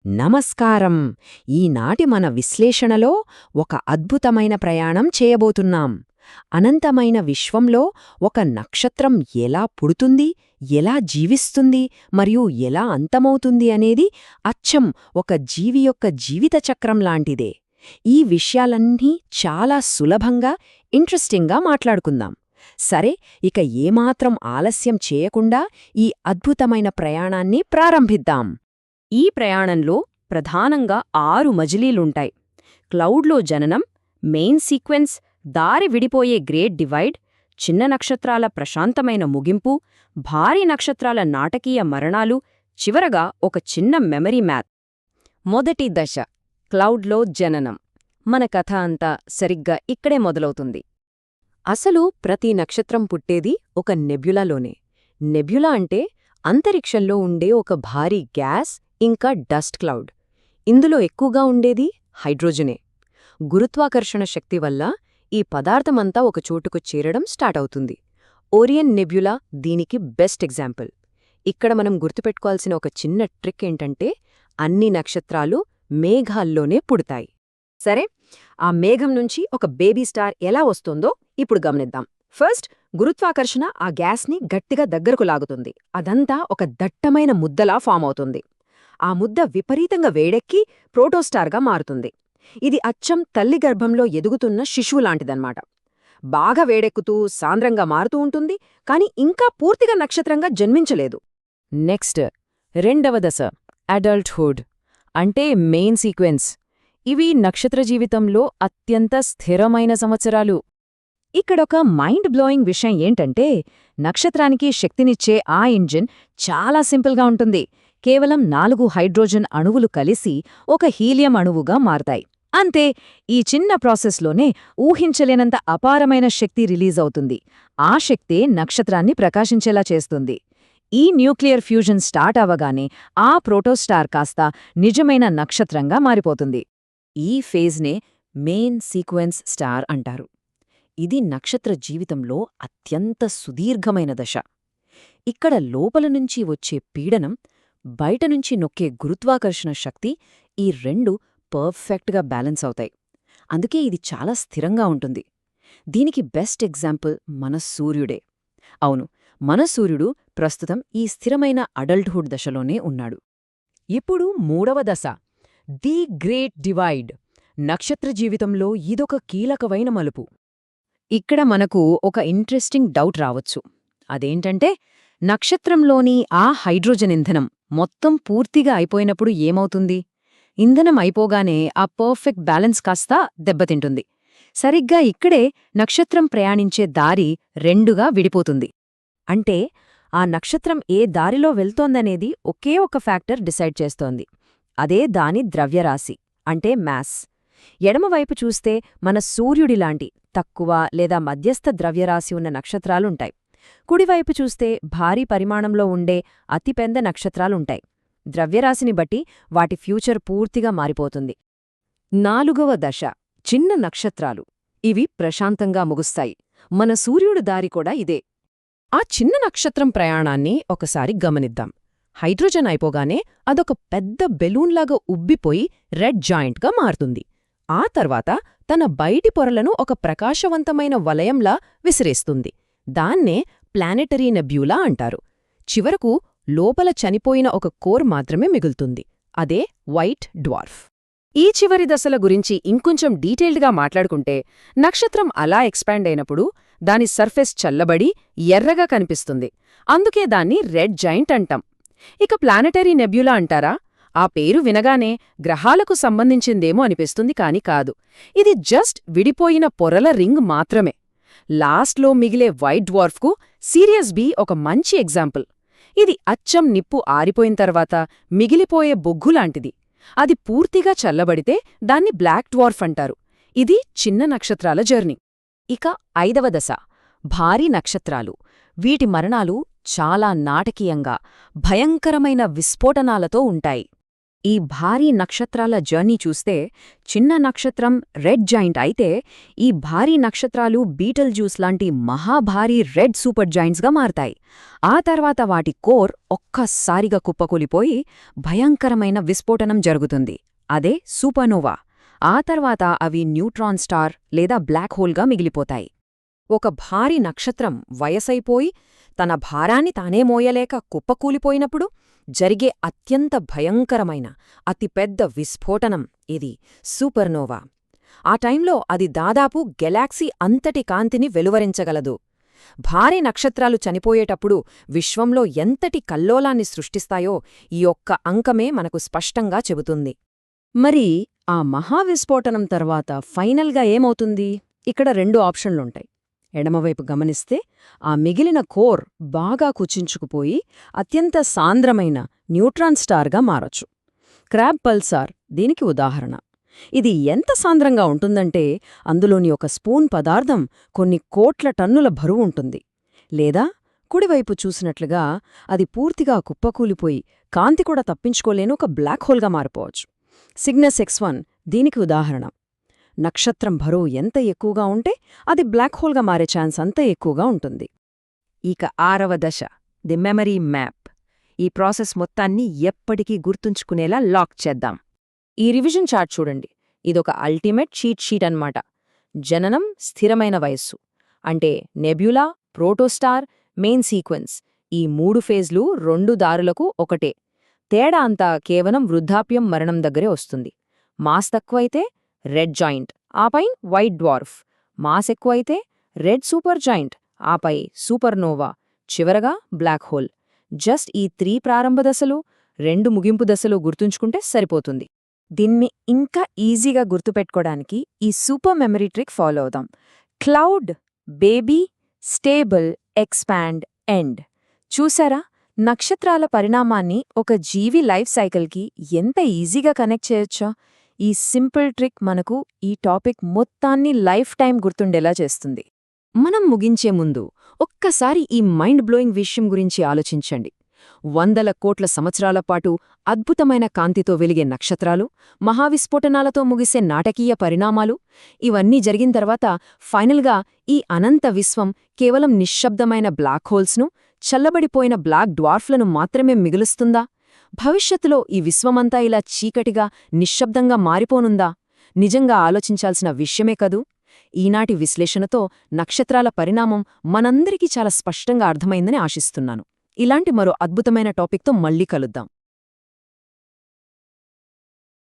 నమస్కారం. ఈనాటి మన విశ్లేషణలో ఒక అద్భుతమైన ప్రయాణం చేయబోతున్నాం. అనంతమైన విశ్వంలో ఒక నక్షత్రం ఎలా పుడుతుంది, ఎలా జీవిస్తుంది మరియు ఎలా అంతమవుతుంది అనేది అచ్చం ఒక జీవి యొక్క జీవిత చక్రం లాంటిదే. ఈ విషయాలన్నీ చాలా సులభంగా, ఇంట్రెస్టింగ్గా మాట్లాడుకుందాం. సరే, ఇక ఏమాత్రం ఆలస్యం చేయకుండా ఈ అద్భుతమైన ప్రయాణాన్ని ప్రారంభిద్దాం. ఈ ప్రయాణంలో ప్రధానంగా 6 మజిలీలుంటాయి. క్లౌడ్లో జననం, మెయిన్ సీక్వెన్స్, దారి విడిపోయే గ్రేట్ డివైడ్, చిన్న నక్షత్రాల ప్రశాంతమైన ముగింపు, భారీ నక్షత్రాల నాటకీయ మరణాలు, చివరగా ఒక చిన్న మెమరీ మ్యాప్. మొదటి దశ, క్లౌడ్లో జననం. మన కథ అంతా సరిగ్గా ఇక్కడే మొదలవుతుంది. అసలు ప్రతి నక్షత్రం పుట్టేది ఒక నెబ్యులాలోనే. నెబ్యులా అంటే అంతరిక్షంలో ఉండే ఒక భారీ గ్యాస్ ఇంకా డస్ట్ క్లౌడ్. ఇందులో ఎక్కువగా ఉండేది హైడ్రోజనే. గురుత్వాకర్షణ శక్తి వల్ల ఈ పదార్థమంతా ఒక చోటుకు చేరడం స్టార్ట్ అవుతుంది. ఓరియన్ నెబ్యులా దీనికి బెస్ట్ ఎగ్జాంపుల్. ఇక్కడ మనం గుర్తుపెట్టుకోవాల్సిన ఒక చిన్న ట్రిక్ ఏంటంటే, అన్ని నక్షత్రాలు మేఘాల్లోనే పుడతాయి. సరే, ఆ మేఘం నుంచి ఒక బేబీ స్టార్ ఎలా వస్తుందో ఇప్పుడు గమనిద్దాం. ఫస్ట్, గురుత్వాకర్షణ ఆ గ్యాస్ని గట్టిగా దగ్గరకు లాగుతుంది. అదంతా ఒక దట్టమైన ముద్దలా ఫామ్ అవుతుంది. ఆ ముద్ద విపరీతంగా వేడెక్కి ప్రోటోస్టార్గా మారుతుంది. ఇది అచ్చం తల్లి గర్భంలో ఎదుగుతున్న శిశువులాంటిదన్నమాట. బాగా వేడెక్కుతూ సాంద్రంగా మారుతూ ఉంటుంది, కాని ఇంకా పూర్తిగా నక్షత్రంగా జన్మించలేదు. నెక్స్ట్, రెండవ దశ, అడల్ట్హుడ్ అంటే మెయిన్ సీక్వెన్స్. ఇవి నక్షత్ర జీవితంలో అత్యంత స్థిరమైన సంవత్సరాలు. ఇక్కడొక మైండ్ బ్లోయింగ్ విషయం ఏంటంటే, నక్షత్రానికి శక్తినిచ్చే ఆ ఇంజిన్ చాలా సింపుల్గా ఉంటుంది. కేవలం 4 హైడ్రోజన్ అణువులు కలిసి ఒక హీలియం అణువుగా మారతాయి. అంతే, ఈ చిన్న ప్రాసెస్లోనే ఊహించలేనంత అపారమైన శక్తి రిలీజ్ అవుతుంది. ఆ శక్తే నక్షత్రాన్ని ప్రకాశించేలా చేస్తుంది. ఈ న్యూక్లియర్ ఫ్యూజన్ స్టార్ట్ అవ్వగానే ఆ ప్రోటోస్టార్ కాస్త నిజమైన నక్షత్రంగా మారిపోతుంది. ఈ ఫేజ్నే మెయిన్ సీక్వెన్స్ స్టార్ అంటారు. ఇది నక్షత్ర జీవితంలో అత్యంత సుదీర్ఘమైన దశ. ఇక్కడ లోపల నుంచి వచ్చే పీడనం, బయటనుంచి నొక్కే గురుత్వాకర్షణ శక్తి, ఈ రెండు పర్ఫెక్ట్గా బ్యాలెన్స్ అవుతాయి. అందుకే ఇది చాలా స్థిరంగా ఉంటుంది. దీనికి బెస్ట్ ఎగ్జాంపుల్ మన సూర్యుడే. అవును, మన సూర్యుడు ప్రస్తుతం ఈ స్థిరమైన అడల్ట్హుడ్ దశలోనే ఉన్నాడు. ఇప్పుడు మూడవ దశ, ది గ్రేట్ డివైడ్. నక్షత్ర జీవితంలో ఇదొక కీలకమైన మలుపు. ఇక్కడ మనకు ఒక ఇంట్రెస్టింగ్ డౌట్ రావచ్చు. అదేంటంటే, నక్షత్రంలోని ఆ హైడ్రోజన్ ఇంధనం మొత్తం పూర్తిగా అయిపోయినప్పుడు ఏమవుతుంది? ఇంధనం అయిపోగానే ఆ పర్ఫెక్ట్ బ్యాలెన్స్ కాస్త దెబ్బతింటుంది. సరిగ్గా ఇక్కడే నక్షత్రం ప్రయాణించే దారి రెండుగా విడిపోతుంది. అంటే ఆ నక్షత్రం ఏ దారిలో వెళ్తోందనేది ఒకే ఒక ఫ్యాక్టర్ డిసైడ్ చేస్తోంది. అదే దాని ద్రవ్యరాశి, అంటే మ్యాస్. ఎడమవైపు చూస్తే మన సూర్యుడిలాంటి తక్కువ లేదా మధ్యస్థ ద్రవ్యరాశి ఉన్న నక్షత్రాలుంటాయి. కుడివైపు చూస్తే భారీ పరిమాణంలో ఉండే అతిపెద్ద నక్షత్రాలుంటాయి. ద్రవ్యరాశిని బట్టి వాటి ఫ్యూచర్ పూర్తిగా మారిపోతుంది. నాలుగవ దశ, చిన్న నక్షత్రాలు. ఇవి ప్రశాంతంగా ముగుస్తాయి. మన సూర్యుడి దారి కూడా ఇదే. ఆ చిన్న నక్షత్రం ప్రయాణాన్ని ఒకసారి గమనిద్దాం. హైడ్రోజన్ అయిపోగానే అదొక పెద్ద బెలూన్లాగా ఉబ్బిపోయి రెడ్ జాయింట్గా మారుతుంది. ఆ తర్వాత తన బయటి పొరలను ఒక ప్రకాశవంతమైన వలయంలా విసిరేస్తుంది. దాన్నే ప్లానెటరీ నెబ్యులా అంటారు. చివరకు లోపల చనిపోయిన ఒక కోర్ మాత్రమే మిగులుతుంది. అదే వైట్ డ్వార్ఫ్. ఈ చివరి దశల గురించి ఇంకొంచెం డీటెయిల్డ్గా మాట్లాడుకుంటే, నక్షత్రం అలా ఎక్స్పాండ్ అయినప్పుడు దాని సర్ఫేస్ చల్లబడి ఎర్రగా కనిపిస్తుంది. అందుకే దాన్ని రెడ్ జాయింట్ అంటాం. ఇక ప్లానెటరీ నెబ్యులా అంటారా? ఆ పేరు వినగానే గ్రహాలకు సంబంధించిందేమో అనిపిస్తుంది, కాని కాదు. ఇది జస్ట్ విడిపోయిన పొరల రింగ్ మాత్రమే. లాస్ట్లో మిగిలే వైట్ డ్వార్ఫ్కు సిరియస్ బి ఒక మంచి ఎగ్జాంపుల్. ఇది అచ్చం నిప్పు ఆరిపోయిన తర్వాత మిగిలిపోయే బొగ్గులాంటిది. అది పూర్తిగా చల్లబడితే దాన్ని బ్లాక్ డ్వార్ఫ్ అంటారు. ఇది చిన్న నక్షత్రాల జర్నీ. ఇక ఐదవ దశ, భారీ నక్షత్రాలు. వీటి మరణాలు చాలా నాటకీయంగా, భయంకరమైన విస్ఫోటనాలతో ఉంటాయి. ఈ భారీ నక్షత్రాల జర్నీ చూస్తే చిన్న నక్షత్రం రెడ్ జాయింట్ అయితే ఈ భారీ నక్షత్రాలు బీటల్ జ్యూస్ లాంటి మహాభారీ రెడ్ సూపర్ జాయింట్స్గా మారతాయి. ఆ తర్వాత వాటి కోర్ ఒక్కసారిగా కుప్పకూలిపోయి భయంకరమైన విస్ఫోటనం జరుగుతుంది. అదే సూపర్నోవా. ఆ తర్వాత అవి న్యూట్రాన్ స్టార్ లేదా బ్లాక్ హోల్గా మిగిలిపోతాయి. ఒక భారీ నక్షత్రం వయసైపోయి తన భారాన్ని తానే మోయలేక కుప్పకూలిపోయినప్పుడు జరిగే అత్యంత భయంకరమైన అతిపెద్ద విస్ఫోటనం ఇది సూపర్నోవా. ఆ టైంలో అది దాదాపు గెలాక్సీ అంతటి కాంతిని వెలువరించగలదు. భారీ నక్షత్రాలు చనిపోయేటప్పుడు విశ్వంలో ఎంతటి కల్లోలాన్ని సృష్టిస్తాయో ఈ ఒక్క అంకమే మనకు స్పష్టంగా చెబుతుంది. మరి ఆ మహావిస్ఫోటనం తర్వాత ఫైనల్గా ఏమవుతుంది? ఇక్కడ 2 ఆప్షన్లుంటాయి. ఎడమవైపు గమనిస్తే ఆ మిగిలిన కోర్ బాగా కుచించుకుపోయి అత్యంత సాంద్రమైన న్యూట్రాన్ స్టార్గా మారొచ్చు. క్రాబ్ పల్సార్ దీనికి ఉదాహరణ. ఇది ఎంత సాంద్రంగా ఉంటుందంటే అందులోని ఒక స్పూన్ పదార్థం కొన్ని కోట్ల టన్నుల బరువుంటుంది. లేదా కుడివైపు చూసినట్లుగా అది పూర్తిగా కుప్పకూలిపోయి కాంతి కూడా తప్పించుకోలేని ఒక బ్లాక్ హోల్గా మారిపోవచ్చు. సిగ్నస్ X1 దీనికి ఉదాహరణ. నక్షత్రం బరువు ఎంత ఎక్కువగా ఉంటే అది బ్లాక్ హోల్గా మారే ఛాన్స్ అంత ఎక్కువగా ఉంటుంది. ఇక 6వ దశ ది మెమరీ మ్యాప్. ఈ ప్రాసెస్ మొత్తాన్ని ఎప్పటికీ గుర్తుంచుకునేలా లాక్ చేద్దాం. ఈ రివిజన్ చార్ట్ చూడండి. ఇదొక అల్టిమేట్ చీట్ షీట్ అన్నమాట. జననం, స్థిరమైన వయస్సు అంటే నెబ్యులా, ప్రోటోస్టార్, మెయిన్ సీక్వెన్స్. ఈ 3 ఫేజ్లు 2 దారులకు ఒకటే. తేడా అంతా కేవలం వృద్ధాప్యం, మరణం దగ్గరే వస్తుంది. మాస్ తక్కువైతే రెడ్ జాయింట్, ఆపై వైట్ డ్వార్ఫ్. మాస్ ఎక్కువైతే రెడ్ సూపర్ జాయింట్, ఆపై సూపర్నోవా, చివరగా బ్లాక్ హోల్. జస్ట్ ఈ 3 ప్రారంభ దశలు, 2 ముగింపు దశలు గుర్తుంచుకుంటే సరిపోతుంది. దీన్ని ఇంకా ఈజీగా గుర్తుపెట్టుకోవడానికి ఈ సూపర్ మెమరీ ట్రిక్ ఫాలో అవుదాం. Cloud, baby, stable, expand, end. చూసారా? నక్షత్రాల పరిణామాన్ని ఒక జీవి లైఫ్ సైకిల్కి ఎంత ఈజీగా కనెక్ట్ చేయొచ్చో. ఈ సింపుల్ ట్రిక్ మనకు ఈ టాపిక్ మొత్తాన్ని లైఫ్ టైం గుర్తుండేలా చేస్తుంది. మనం ముగించే ముందు ఒక్కసారి ఈ మైండ్ బ్లోయింగ్ విషయం గురించి ఆలోచించండి. 100 కోట్ల సంవత్సరాల పాటు అద్భుతమైన కాంతితో వెలిగే నక్షత్రాలు, మహావిస్ఫోటనాలతో ముగిసే నాటకీయ పరిణామాలు, ఇవన్నీ జరిగిన తర్వాత ఫైనల్గా ఈ అనంత విశ్వం కేవలం నిశ్శబ్దమైన బ్లాక్ హోల్స్ను, చల్లబడిపోయిన బ్లాక్ డ్వార్ఫ్లను మాత్రమే మిగులుస్తుందా? భవిష్యత్తులో ఈ విశ్వమంతా ఇలా చీకటిగా, నిశ్శబ్దంగా మారిపోనుందా? నిజంగా ఆలోచించాల్సిన విషయమే కదూ. ఈనాటి విశ్లేషణతో నక్షత్రాల పరిణామం మనందరికీ చాలా స్పష్టంగా అర్థమైందని ఆశిస్తున్నాను. ఇలాంటి మరో అద్భుతమైన టాపిక్తో మళ్ళీ కలుద్దాం.